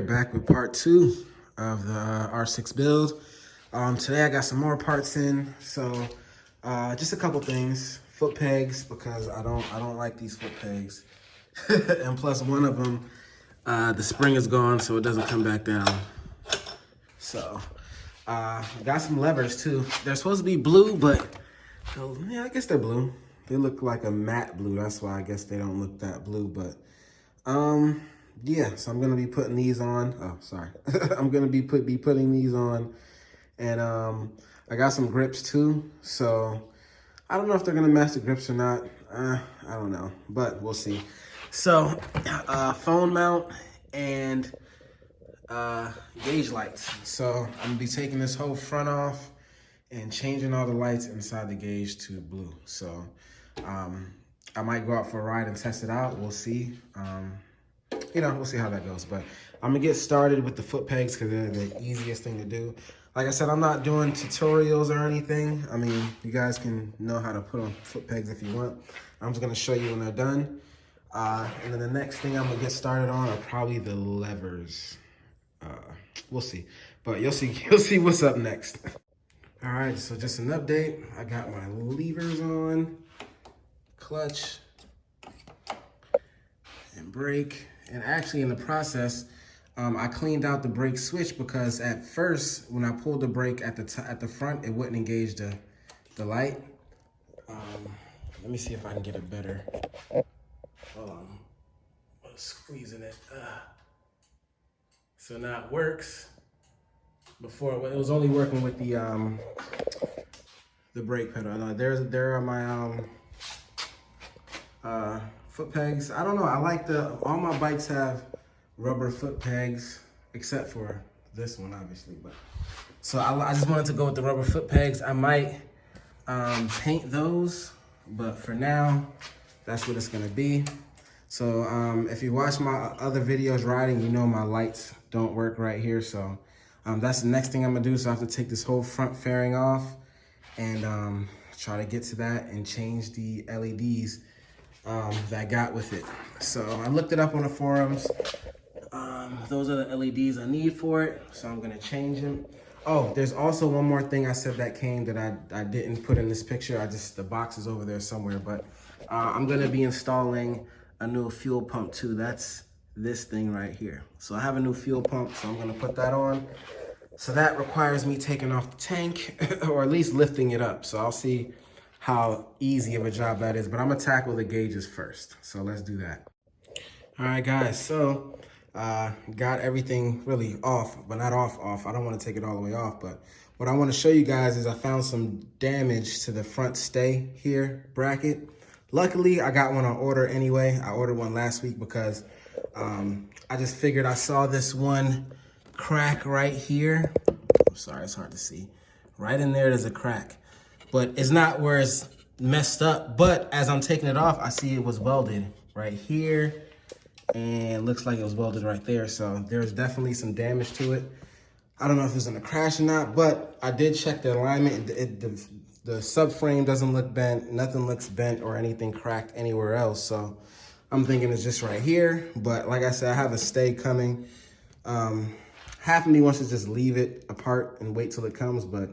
back with part 2 of the R6 build. Today I got some more parts in, so just a couple things. Foot pegs, because I don't like these foot pegs. And plus one of them, the spring is gone, so it doesn't come back down. So got some levers too. They're supposed to be blue, but yeah, I guess they're blue. They look like a matte blue. That's why I guess they don't look that blue, but yeah, so I'm gonna be putting these on. Oh, sorry. I'm gonna be putting these on, and I got some grips too. So I don't know if they're gonna match the grips or not. I don't know, but we'll see. So phone mount and gauge lights. So I'm gonna be taking this whole front off and changing all the lights inside the gauge to blue. So I might go out for a ride and test it out. We'll see. You know, we'll see how that goes. But I'm gonna get started with the foot pegs because they're the easiest thing to do. Like I said, I'm not doing tutorials or anything. I mean, you guys can know how to put on foot pegs if you want. I'm just gonna show you when they're done. And then the next thing I'm gonna get started on are probably the levers. We'll see. But you'll see what's up next. All right, so just an update. I got my levers on, clutch, and brake. And actually in the process, I cleaned out the brake switch because at first, when I pulled the brake at the front, it wouldn't engage the light. Let me see if I can get it better. Hold on, I'm squeezing it. So now it works. Before it was only working with the brake pedal. There are my foot pegs. I don't know. I like all my bikes have rubber foot pegs, except for this one, obviously. But so I just wanted to go with the rubber foot pegs. I might paint those, but for now, that's what it's gonna be. So if you watch my other videos riding, you know my lights don't work right here. So that's the next thing I'm gonna do. So I have to take this whole front fairing off and try to get to that and change the LEDs that I got with it. So I looked it up on the forums. Those are the LEDs I need for it. So I'm gonna change them. Oh, there's also one more thing I said that came that I didn't put in this picture. The box is over there somewhere, but I'm gonna be installing a new fuel pump too. That's this thing right here. So I have a new fuel pump, so I'm gonna put that on. So that requires me taking off the tank or at least lifting it up. So I'll see how easy of a job that is, but I'm gonna tackle the gauges first. So let's do that. All right, guys, so got everything really off, but not off. I don't wanna take it all the way off, but what I wanna show you guys is I found some damage to the front stay here bracket. Luckily, I got one on order anyway. I ordered one last week because I just figured I saw this one crack right here. I'm sorry, it's hard to see. Right in there's a crack, but it's not where it's messed up. But as I'm taking it off, I see it was welded right here and looks like it was welded right there. So there's definitely some damage to it. I don't know if it's gonna crash or not, but I did check the alignment. The subframe doesn't look bent, nothing looks bent or anything cracked anywhere else. So I'm thinking it's just right here. But like I said, I have a stay coming. Half of me wants to just leave it apart and wait till it comes, but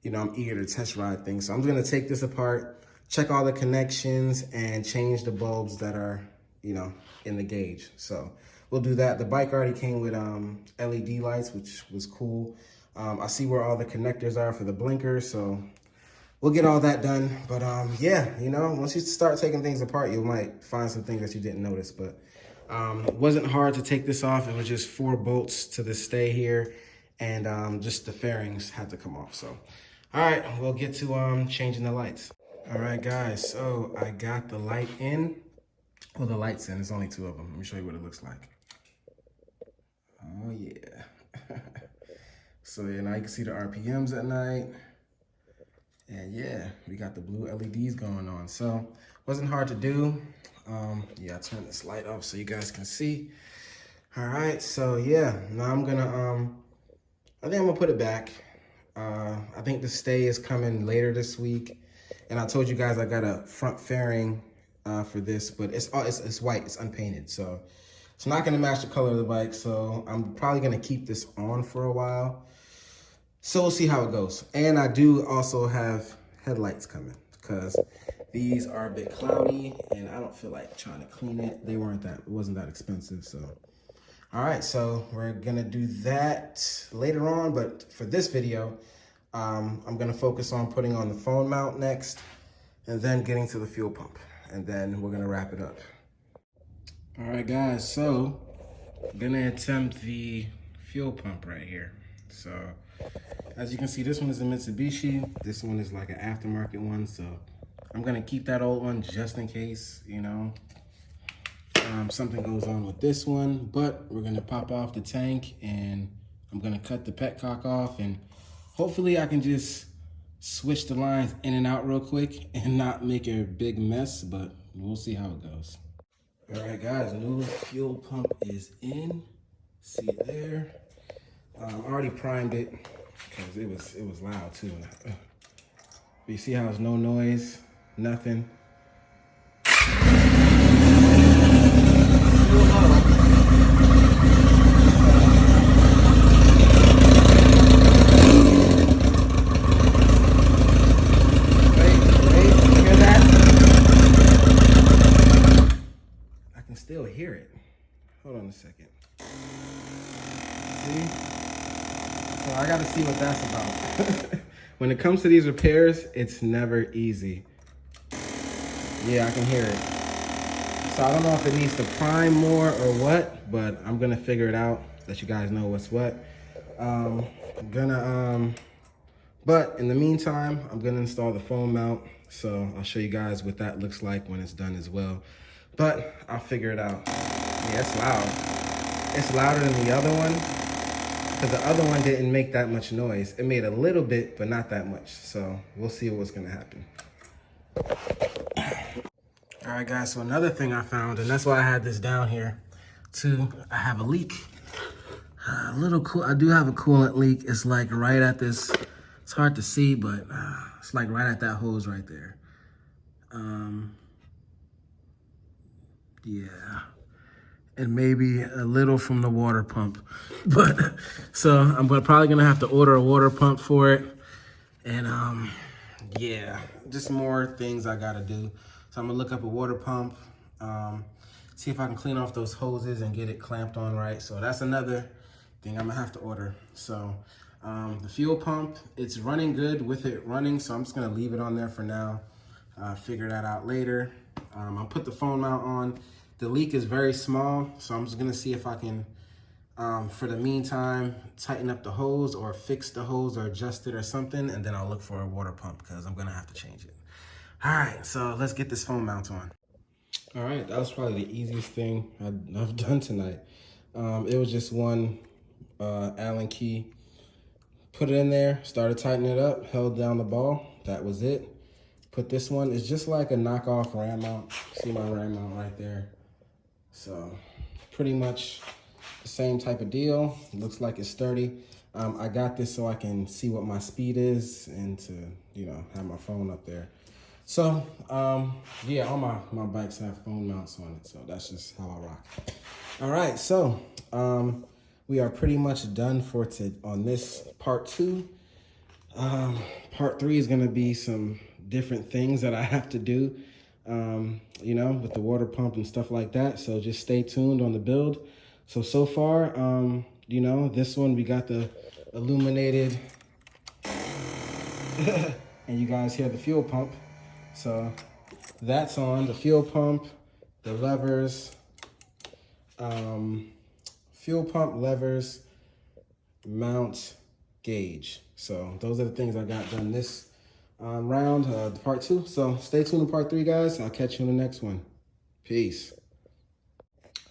you know, I'm eager to test ride things. So I'm gonna take this apart, check all the connections and change the bulbs that are, you know, in the gauge. So we'll do that. The bike already came with LED lights, which was cool. I see where all the connectors are for the blinkers, so we'll get all that done. But yeah, you know, once you start taking things apart, you might find some things that you didn't notice. But it wasn't hard to take this off. It was just 4 bolts to the stay here, and just the fairings had to come off. So, all right, we'll get to changing the lights. All right, guys, so I got the light in. Well, the light's in. There's only 2 of them. Let me show you what it looks like. Oh, yeah. So, yeah, now you can see the RPMs at night. And yeah, we got the blue LEDs going on. So wasn't hard to do. Yeah, I turned this light off so you guys can see. All right, so yeah, now I'm gonna, I think I'm gonna put it back. I think the stay is coming later this week. And I told you guys I got a front fairing for this, but it's white, it's unpainted. So It's not gonna match the color of the bike, so I'm probably gonna keep this on for a while. So we'll see how it goes. And I do also have headlights coming because these are a bit cloudy and I don't feel like trying to clean it. It wasn't that expensive, so. All right, so we're gonna do that later on, but for this video, I'm gonna focus on putting on the phone mount next and then getting to the fuel pump, and then we're gonna wrap it up. All right, guys, so I'm gonna attempt the fuel pump right here. So as you can see, this one is a Mitsubishi. This one is like an aftermarket one, so I'm gonna keep that old one just in case, you know, something goes on with this one. But we're gonna pop off the tank and I'm gonna cut the petcock off, and hopefully I can just switch the lines in and out real quick and not make a big mess, but we'll see how it goes. All right, guys, new fuel pump is in. See it there. I already primed it because it was loud too. But you see how there's no noise, nothing. Still hear it. Hold on a second. See? So I gotta see what that's about. When it comes to these repairs, it's never easy. Yeah, I can hear it. So I don't know if it needs to prime more or what, but I'm gonna figure it out, let you guys know what's what. But in the meantime, I'm gonna install the phone mount. So I'll show you guys what that looks like when it's done as well. But I'll figure it out. Yeah, it's loud. It's louder than the other one, because the other one didn't make that much noise. It made a little bit, but not that much. So we'll see what's gonna happen. All right, guys, so another thing I found, and that's why I had this down here too, I have a leak. I do have a coolant leak. It's like right at this, it's hard to see, but it's like right at that hose right there. Yeah, and maybe a little from the water pump. But so I'm probably gonna have to order a water pump for it. And yeah, just more things I gotta do. So I'm gonna look up a water pump, see if I can clean off those hoses and get it clamped on right. So that's another thing I'm gonna have to order. So the fuel pump, it's running good with it running, so I'm just gonna leave it on there for now. Figure that out later. I'll put the phone mount on. The leak is very small, so I'm just gonna see if I can, for the meantime, tighten up the hose or fix the hose or adjust it or something, and then I'll look for a water pump because I'm gonna have to change it. All right, so let's get this phone mount on. All right, that was probably the easiest thing I've done tonight. It was just one Allen key. Put it in there, started tightening it up, held down the ball. That was it. Put this one, it's just like a knockoff ram mount. See my ram mount right there. So pretty much the same type of deal. It looks like it's sturdy. I got this so I can see what my speed is and to, you know, have my phone up there. So yeah, all my bikes have phone mounts on it. So that's just how I rock. All right, so we are pretty much done for on this part 2. Part 3 is gonna be some different things that I have to do, you know, with the water pump and stuff like that. So just stay tuned on the build. So far, you know, this one, we got the illuminated and you guys hear the fuel pump. So that's on the fuel pump, the levers, fuel pump, levers, mount, gauge. So those are the things I got done this round, part 2. So stay tuned to part 3, guys. I'll catch you in the next one. Peace.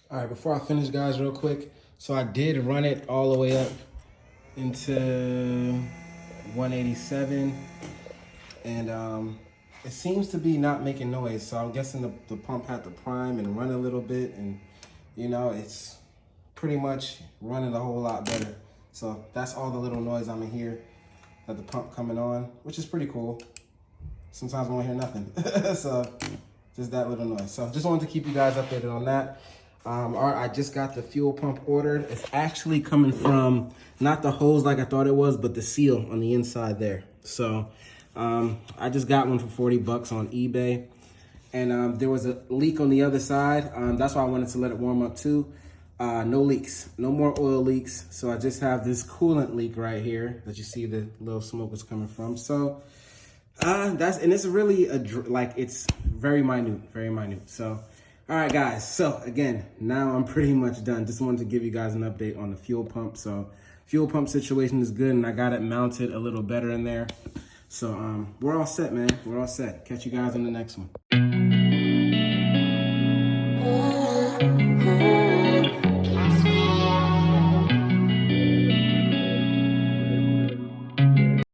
All right, before I finish, guys, real quick. So I did run it all the way up into 187, and it seems to be not making noise. So I'm guessing the pump had to prime and run a little bit, and you know, it's pretty much running a whole lot better. So that's all the little noise I'm in here. That the pump coming on, which is pretty cool. Sometimes I won't hear nothing. So just that little noise. So just wanted to keep you guys updated on that. All right, I just got the fuel pump ordered. It's actually coming from not the hose like I thought it was, but the seal on the inside there. So I just got one for 40 bucks on eBay. And there was a leak on the other side. That's why I wanted to let it warm up too. No leaks, no more oil leaks. So I just have this coolant leak right here that you see the little smoke is coming from. So and it's really it's very minute, very minute. So, all right, guys. So again, now I'm pretty much done. Just wanted to give you guys an update on the fuel pump. So fuel pump situation is good, and I got it mounted a little better in there. So we're all set, man. We're all set. Catch you guys on the next one.